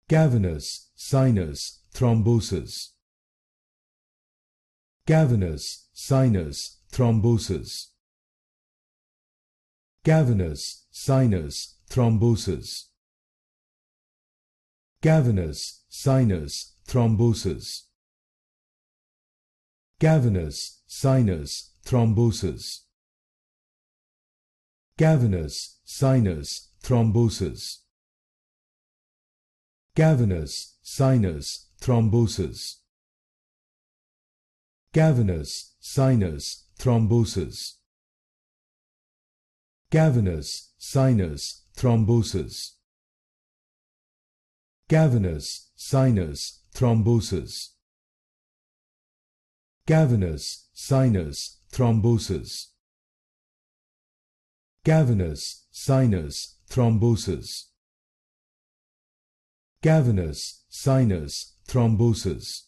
Cavernous sinus thrombosis. Cavernous sinus thrombosis. Cavernous sinus thrombosis. Cavernous sinus thrombosis. Cavernous sinus thrombosis. Cavernous sinus thrombosis. Cavernous sinus thrombosis. Cavernous sinus thrombosis. Cavernous sinus thrombosis. Cavernous sinus thrombosis. Cavernous sinus thrombosis. Cavernous sinus thrombosis. Cavernous sinus thrombosis.